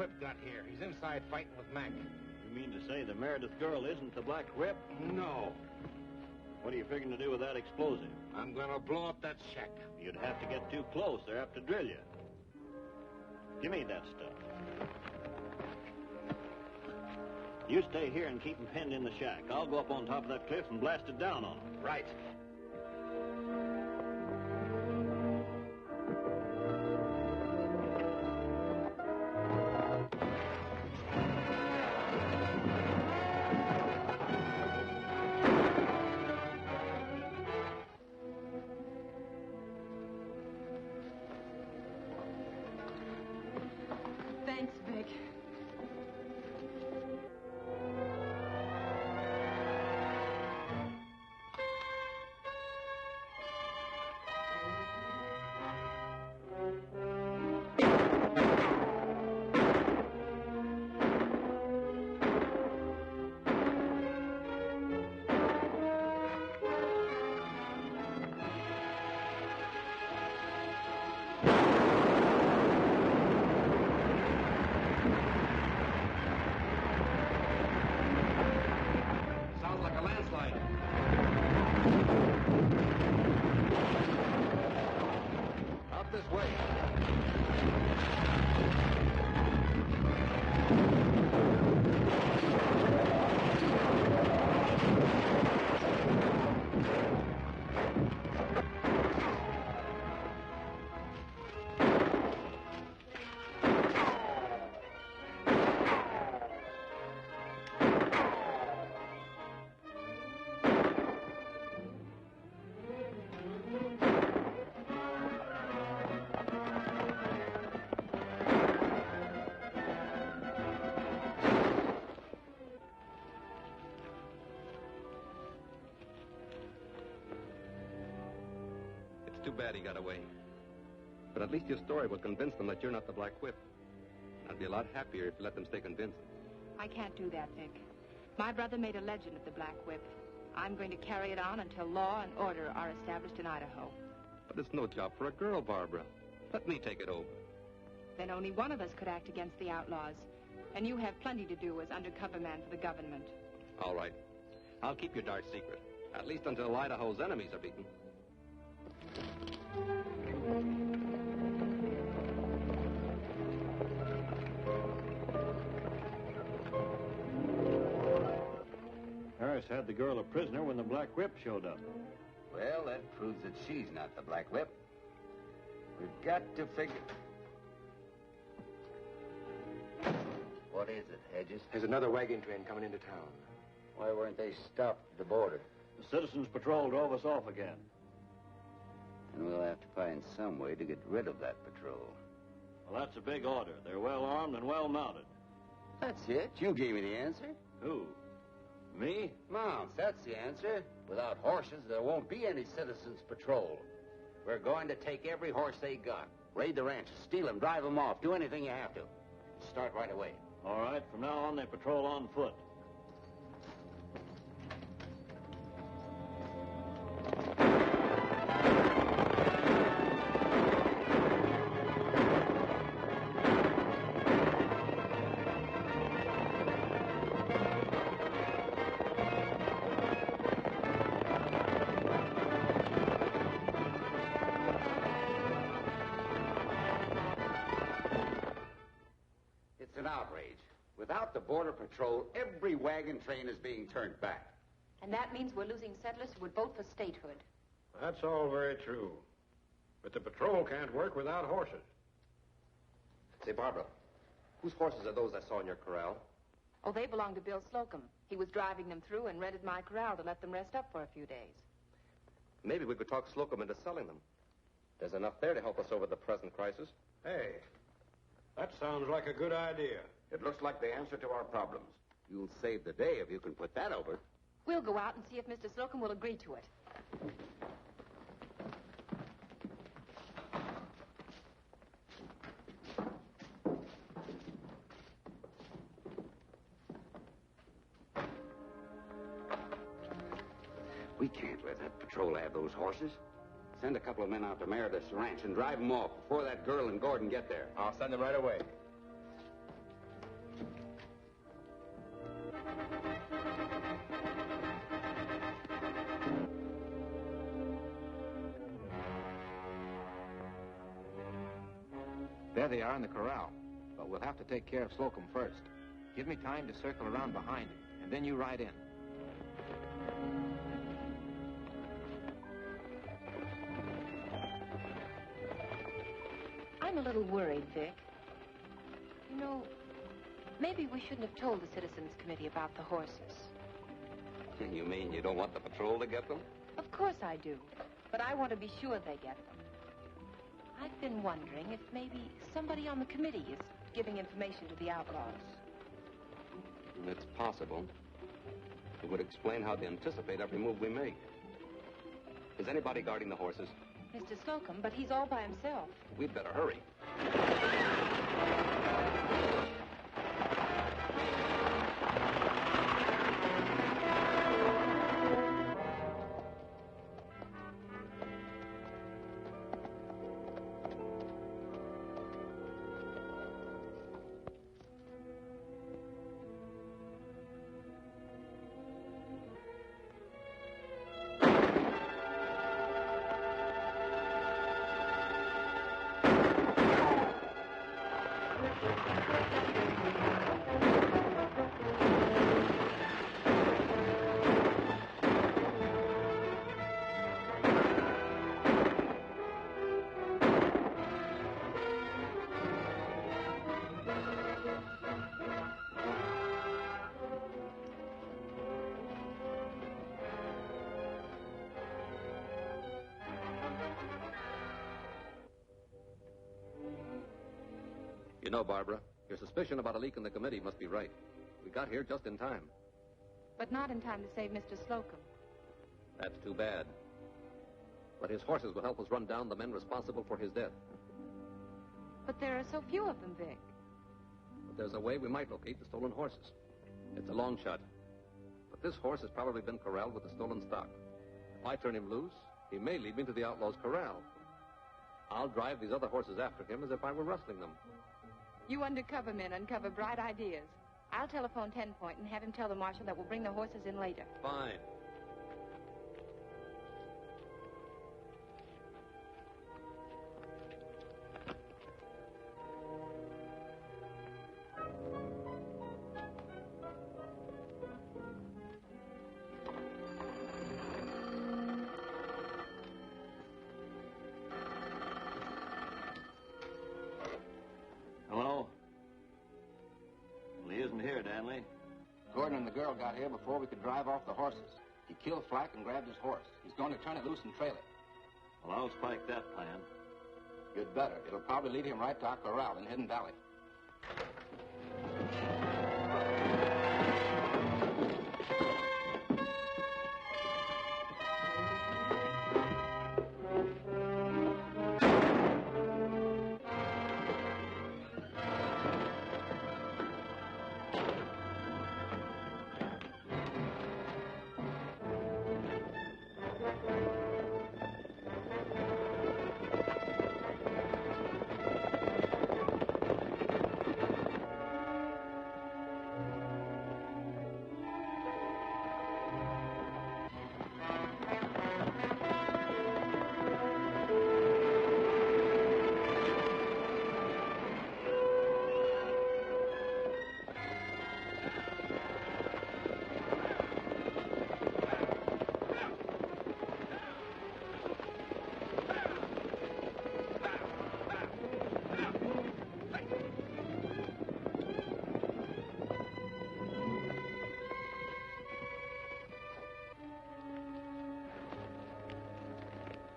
Whip got here. He's inside fighting with Mac. You mean to say the Meredith girl isn't the Black Whip? No. What are you figuring to do with that explosive? I'm going to blow up that shack. You'd have to get too close. They're apt to drill you. Give me that stuff. You stay here and keep them pinned in the shack. I'll go up on top of that cliff and blast it down on them. Right. Thanks, Vic. Sounds like a landslide. Out this way. It's too bad he got away. But at least your story will convince them that you're not the Black Whip. I'd be a lot happier if you let them stay convinced. I can't do that, Vic. My brother made a legend of the Black Whip. I'm going to carry it on until law and order are established in Idaho. But it's no job for a girl, Barbara. Let me take it over. Then only one of us could act against the outlaws. And you have plenty to do as undercover man for the government. All right. I'll keep your dark secret. At least until Idaho's enemies are beaten. Harris had the girl a prisoner when the Black Whip showed up. Well, that proves that she's not the Black Whip. We've got to figure... What is it, Hedges? There's another wagon train coming into town. Why weren't they stopped at the border? The Citizens Patrol drove us off again. And we'll have to find some way to get rid of that patrol. Well, that's a big order. They're well armed and well mounted. That's it. You gave me the answer. Who? Me? Mounts, that's the answer. Without horses, there won't be any Citizens Patrol. We're going to take every horse they got. Raid the ranches, steal them, drive them off, do anything you have to. Start right away. All right, from now on, they patrol on foot. It's an outrage. Without the Border Patrol, every wagon train is being turned back. And that means we're losing settlers who would vote for statehood. That's all very true. But the patrol can't work without horses. Say, Barbara, whose horses are those I saw in your corral? Oh, they belong to Bill Slocum. He was driving them through and rented my corral to let them rest up for a few days. Maybe we could talk Slocum into selling them. There's enough there to help us over the present crisis. Hey, that sounds like a good idea. It looks like the answer to our problems. You'll save the day if you can put that over. We'll go out and see if Mr. Slocum will agree to it. We can't let that patrol have those horses. Send a couple of men out to Meredith's ranch and drive them off before that girl and Gordon get there. I'll send them right away. There they are in the corral. But we'll have to take care of Slocum first. Give me time to circle around behind him, and then you ride in. I'm a little worried, Vic. You know, maybe we shouldn't have told the Citizens Committee about the horses. You mean you don't want the patrol to get them? Of course I do. But I want to be sure they get them. I've been wondering if maybe somebody on the committee is giving information to the outlaws. It's possible. It would explain how to anticipate every move we make. Is anybody guarding the horses? Mr. Slocum, but he's all by himself. We'd better hurry. You know, Barbara, your suspicion about a leak in the committee must be right. We got here just in time. But not in time to save Mr. Slocum. That's too bad. But his horses will help us run down the men responsible for his death. But there are so few of them, Vic. But there's a way we might locate the stolen horses. It's a long shot. But this horse has probably been corralled with the stolen stock. If I turn him loose, he may lead me to the outlaws' corral. I'll drive these other horses after him as if I were rustling them. You undercover men uncover bright ideas. I'll telephone 10 Point and have him tell the marshal that we'll bring the horses in later. Fine. Hello? Well, he isn't here, Danley. Gordon and the girl got here before we could drive off the horses. He killed Flack and grabbed his horse. He's going to turn it loose and trail it. Well, I'll spike that plan. You'd better. It'll probably lead him right to our corral in Hidden Valley.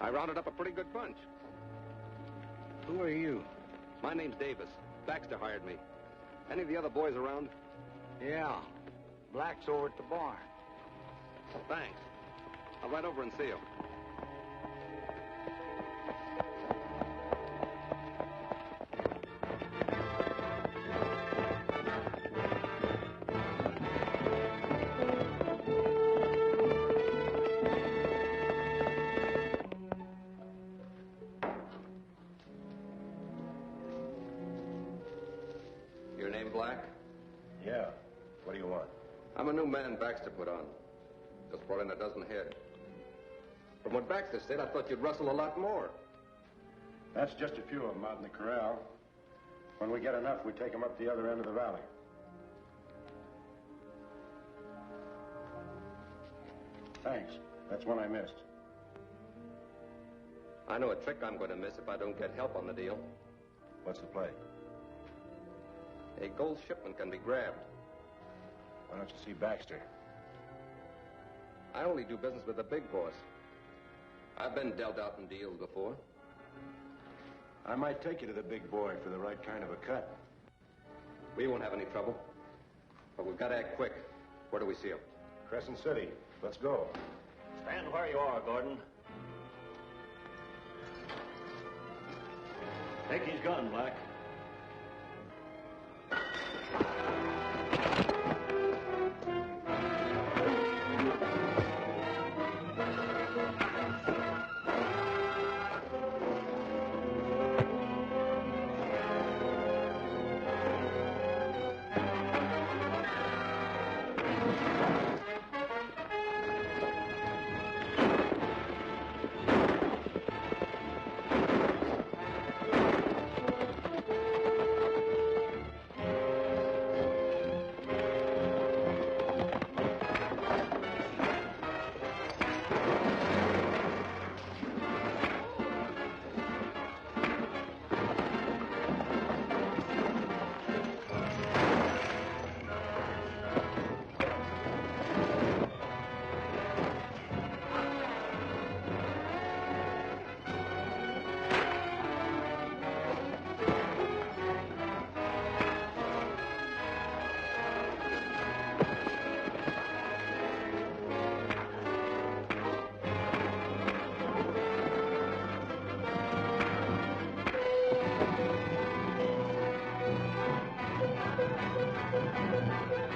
I rounded up a pretty good bunch. Who are you? My name's Davis. Baxter hired me. Any of the other boys around? Yeah. Black's over at the barn. Thanks. I'll ride over and see him. Your name Black? Yeah. What do you want? I'm a new man Baxter put on. Just brought in a dozen head. From what Baxter said, I thought you'd rustle a lot more. That's just a few of them out in the corral. When we get enough, we take them up the other end of the valley. Thanks. That's one I missed. I know a trick I'm going to miss if I don't get help on the deal. What's the play? A gold shipment can be grabbed. Why don't you see Baxter? I only do business with the big boss. I've been dealt out in deals before. I might take you to the big boy for the right kind of a cut. We won't have any trouble. But we've got to act quick. Where do we see him? Crescent City. Let's go. Stand where you are, Gordon. Take his gun, Black. Thank you.